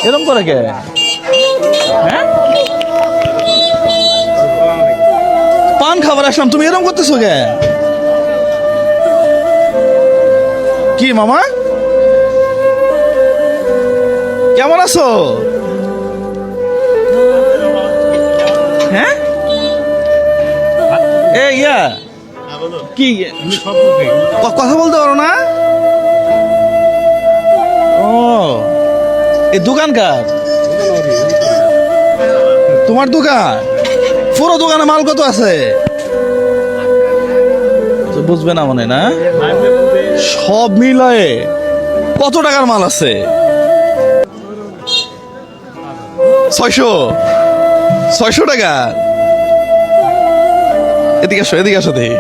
এরকম করে কে? হ্যাঁ, পান খাবার আসলাম, তুমি এরকম করতেছো কে? কি মামা, কেমন আছো? হ্যাঁ, ইয়া কি কথা বলতে পারো না? ও, এই দোকান কার? তোমার দোকান? পুরো দোকানে মাল কত আছে? বুঝবে না মনে না, সব মিলায়ে কত টাকার মাল আছে? 600 টাকা। এদিকে আসো, এদিকে আসো, দেখি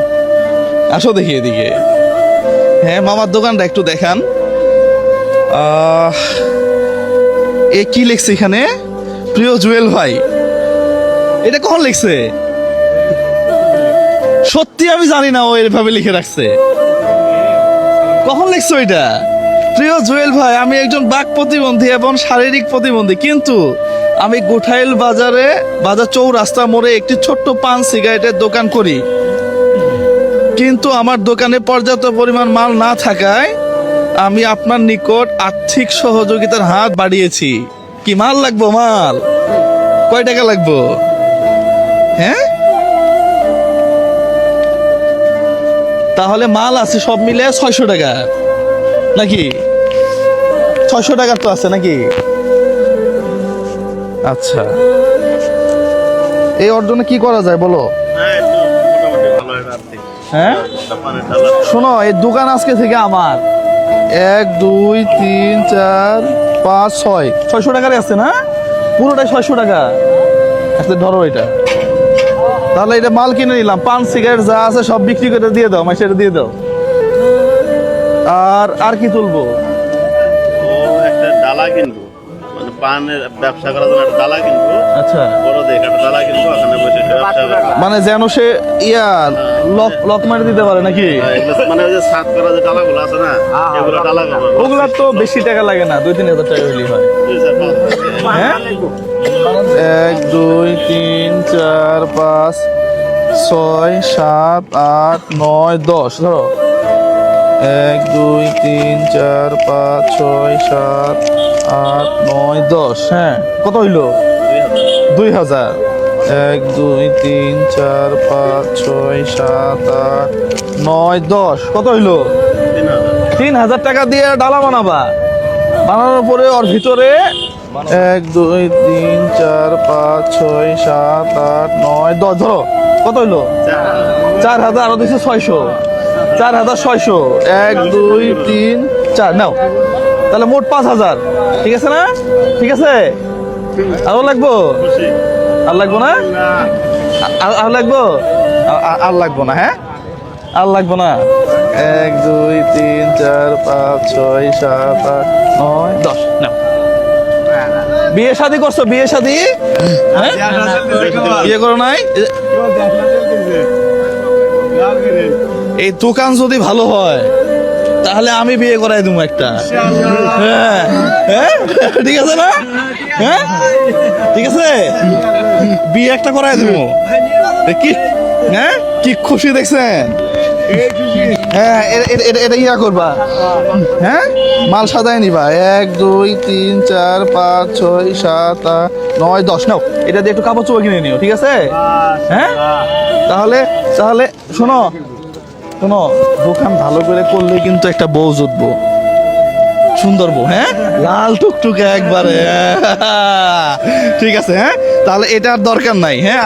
আসো, দেখি এদিকে। হ্যাঁ, মামার দোকানটা একটু দেখান। এ কি লিখছে এখানে? প্রিয় জুয়েল ভাই, এটা কখন লিখছে? সত্যি আমি জানি না ও এভাবে লিখে রাখছে। কখন লিখছো এটা? প্রিয় জুয়েল ভাই, আমি একজন বাক প্রতিবন্ধী এবং শারীরিক প্রতিবন্ধী, কিন্তু আমি গোঠাইল বাজার চৌরাস্তা মোড়ে একটি ছোট্ট পান সিগারেটের দোকান করি। কিন্তু আমার দোকানে পর্যাপ্ত পরিমাণ মাল না থাকায় আমি আপনার নিকট আর্থিক সহযোগিতার হাত বাড়িয়েছি। কি মাল লাগবো? মাল কয় টাকা লাগবো? হ্যাঁ, তাহলে মাল আছে সব মিলে 600 টাকা নাকি? 600 টাকার তো আছে নাকি? আচ্ছা, এই অর্জনে কি করা যায় বলো? হ্যাঁ, শোনো, এই দোকান আজকে থেকে আমার 1 2 3 4 5 6 600 টাকারই আছে না? পুরোটাই 600 টাকা। আচ্ছা, ধরো এটা, তাহলে এটা মাল কিনে নিলাম, পান সিগারেট যা আছে সব বিক্রি করে দিয়ে দাও, মাসে দিয়ে দাও। আর কি তুলবো? ও একটা ডালা কিনবো, মানে পানের ব্যবসা করার জন্য একটা ডালা কিনবো। আচ্ছা, বড় দেখে একটা ডালা কিনবো, ওখানে বসে ব্যবসা করবো। মানে যেন সে লক মারি দিতে পারে নাকি? মানে ওই যে সাত করা যে ডালাগুলো আছে না, এগুলো ডালা করবো। ওগুলা তো বেশি টাকা লাগে না, 2-3 হাজার টাকা হলেই হয়। হ্যাঁ, 1 2 3 4 5 6 7 8 9 10 ধরো। 1 2 3 4 5 6 7 8 9 10। হ্যাঁ, কত হইলো? 2000। 1 2 3 4 5 6 7 8 9 10, কত হইলো? 3000 টাকা দিয়ে ডালা বানাবা। বানানোর পরে ওর ভিতরে 1 2 3 4 5 6 7 8 9 10 ধরো, কত হইলো? 4000। আরো দিচ্ছে 600, 4600। 1 2 3 4 নাও, তাহলে মোট 5000। ঠিক আছে না? ঠিক আছে, আরো লাগবো? আর লাগবো না? আর লাগবো? আর লাগবো না? হ্যাঁ, আর লাগবো না। 1 2 3 4 5 6 7 8 9 10 নাও। বিয়ে শাদী করছো? বিয়ে শাদী? হ্যাঁ, বিয়ে করো নাই? এই দোকান যদি ভালো হয় তাহলে আমি বিয়ে করাই দেবো একটা। হ্যাঁ, হ্যাঁ, ঠিক আছে না? হ্যাঁ, ঠিক আছে, বিয়ে একটা করাই দেবো। কি, হ্যাঁ, কি খুশি দেখছেন? হ্যাঁ, এটা ইয়া করবা। হ্যাঁ, মাল সাজায় নিবা। 1 2 3 4 5 6 7 8 9 10 নাও, এটা দিয়ে একটু কাপড় চোপড় কিনে নিও। ঠিক আছে? হ্যাঁ, তাহলে তাহলে শোনো, দোকান ভালো করে করলে কিন্তু একটা বউ জুটবো, সুন্দর বউ। হ্যাঁ, লাল টুকটুকে একবারে। ঠিক আছে, হ্যাঁ, তাহলে এটা আর দরকার নাই। হ্যাঁ,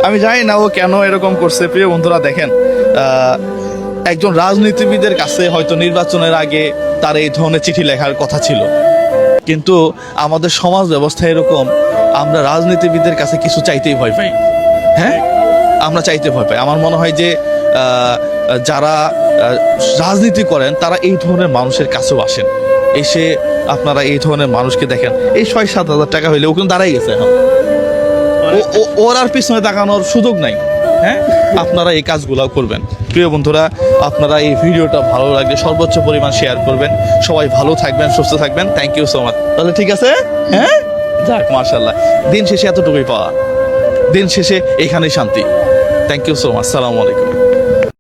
আমি জানি না ও কেন এরকম করছে। প্রিয় বন্ধুরা, দেখেন, একজন রাজনীতিবিদের কাছে হয়তো নির্বাচনের আগে তার এই ধরনের চিঠি লেখার কথা ছিল, কিন্তু আমাদের সমাজ ব্যবস্থা এরকম, আমরা রাজনীতিবিদের কাছে কিছু চাইতেই ভয় পাই। হ্যাঁ, আমরা চাইতে ভয় পাই। আমার মনে হয় যে যারা রাজনীতি করেন তারা এই ধরনের মানুষের কাছেও আসেন, এসে আপনারা এই ধরনের মানুষকে দেখেন। এই 6-7 হাজার টাকা হইলে ও কিন্তু দাঁড়াই গেছে এখন, ওর আর পিছনে তাকানোর সুযোগ নাই। হ্যাঁ, আপনারা এই কাজগুলো করবেন। প্রিয় বন্ধুরা, আপনারা এই ভিডিওটা ভালো লাগলে সর্বোচ্চ পরিমাণ শেয়ার করবেন। সবাই ভালো থাকবেন, সুস্থ থাকবেন। Thank you so much. তাহলে ঠিক আছে, হ্যাঁ, যাক মাশাআল্লাহ, দিন শেষে এতটুকুই পাওয়া, দিন শেষে এখানেই শান্তি। Thank you so much. আসসালামু আলাইকুম।